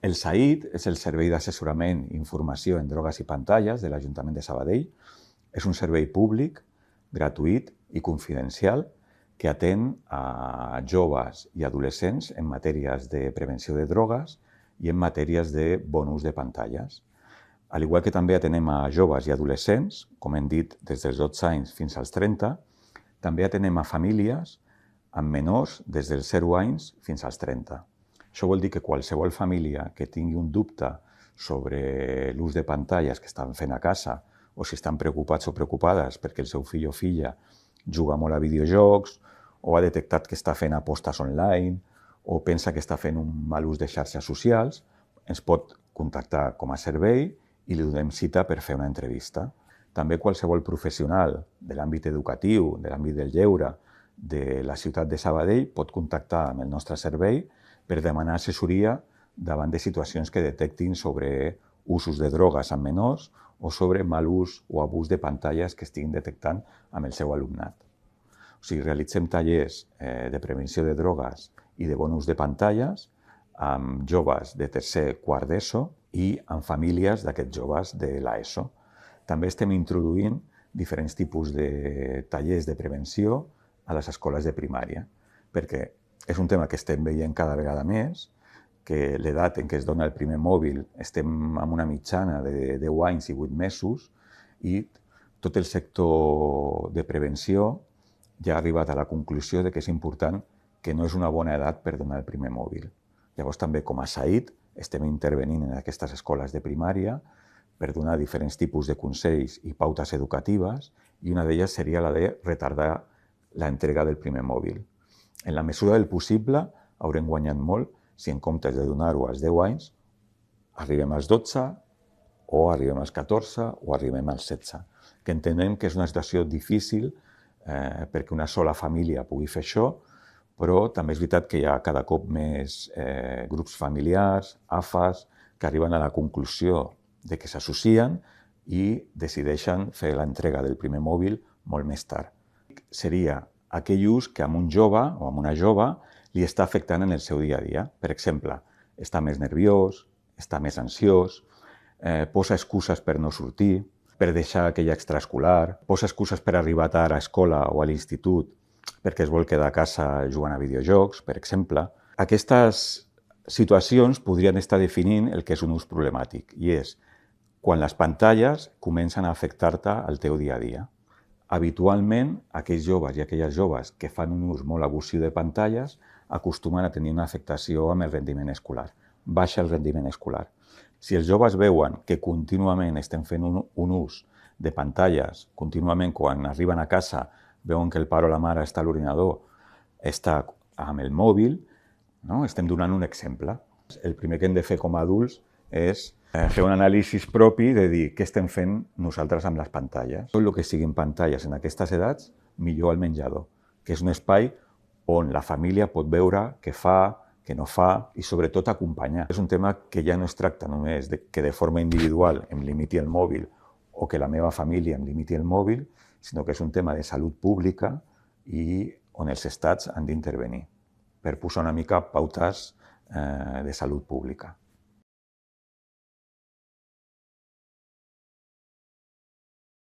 El SAID és el Servei d'Assessorament i Informació en Drogues i Pantalles de l'Ajuntament de Sabadell. És un servei públic, gratuït i confidencial que atén a joves i adolescents en matèries de prevenció de drogues i en matèries de bon ús de pantalles. Al igual que també atenem a joves i adolescents, com hem dit, des dels 12 anys fins als 30, també atenem a famílies amb menors des dels 0 anys fins als 30. Això vol dir que qualsevol família que tingui un dubte sobre l'ús de pantalles que estan fent a casa o si estan preocupats o preocupades perquè el seu fill o filla juga molt a videojocs o ha detectat que està fent apostes online o pensa que està fent un mal ús de xarxes socials, ens pot contactar com a servei i li donem cita per fer una entrevista. També qualsevol professional de l'àmbit educatiu, de l'àmbit del lleure, de la ciutat de Sabadell pot contactar amb el nostre servei per demanar assessoria davant de situacions que detectin sobre usos de drogues amb menors o sobre mal ús o abús de pantalles que estiguin detectant amb el seu alumnat. O sigui, realitzem tallers de prevenció de drogues i de bon ús de pantalles amb joves de tercer, quart d'ESO i amb famílies d'aquests joves de l'ESO. També estem introduint diferents tipus de tallers de prevenció a les escoles de primària, perquè és un tema que estem veient cada vegada més, que l'edat en què es dona el primer mòbil estem amb una mitjana de 10 anys i 8 mesos i tot el sector de prevenció ja ha arribat a la conclusió de que és important que no és una bona edat per donar el primer mòbil. Llavors també com a SAID estem intervenint en aquestes escoles de primària per donar diferents tipus de consells i pautes educatives i una d'elles seria la de retardar l'entrega del primer mòbil. En la mesura del possible haurem guanyat molt si en comptes de donar-ho als 10 anys arribem als 12 o arribem als 14 o arribem als 16. Que entenem que és una situació difícil perquè una sola família pugui fer això, però també és veritat que hi ha cada cop més grups familiars, AFAs, que arriben a la conclusió de que s'associen i decideixen fer l'entrega del primer mòbil molt més tard. Seria aquell ús que a un jove o a una jove li està afectant en el seu dia a dia. Per exemple, està més nerviós, està més ansiós, posa excuses per no sortir, per deixar aquella extraescolar, posa excuses per arribar tard a escola o a l'institut perquè es vol quedar a casa jugant a videojocs, per exemple. Aquestes situacions podrien estar definint el que és un ús problemàtic i és quan les pantalles comencen a afectar-te al teu dia a dia. Habitualment, aquells joves i aquelles joves que fan un ús molt abusiu de pantalles acostumen a tenir una afectació amb el rendiment escolar. Baixa el rendiment escolar. Si els joves veuen que contínuament estem fent un ús de pantalles, contínuament quan arriben a casa veuen que el pare o la mare està a l'ordinador, està amb el mòbil, no? Estem donant un exemple. El primer que hem de fer com a adults és fer un anàlisi propi de dir què estem fent nosaltres amb les pantalles. Tot el que siguin pantalles en aquestes edats, millor al menjador, que és un espai on la família pot veure què fa, què no fa i sobretot acompanyar. És un tema que ja no es tracta només que de forma individual em limiti el mòbil o que la meva família em limiti el mòbil, sinó que és un tema de salut pública i on els estats han d'intervenir per posar una mica pautes de salut pública.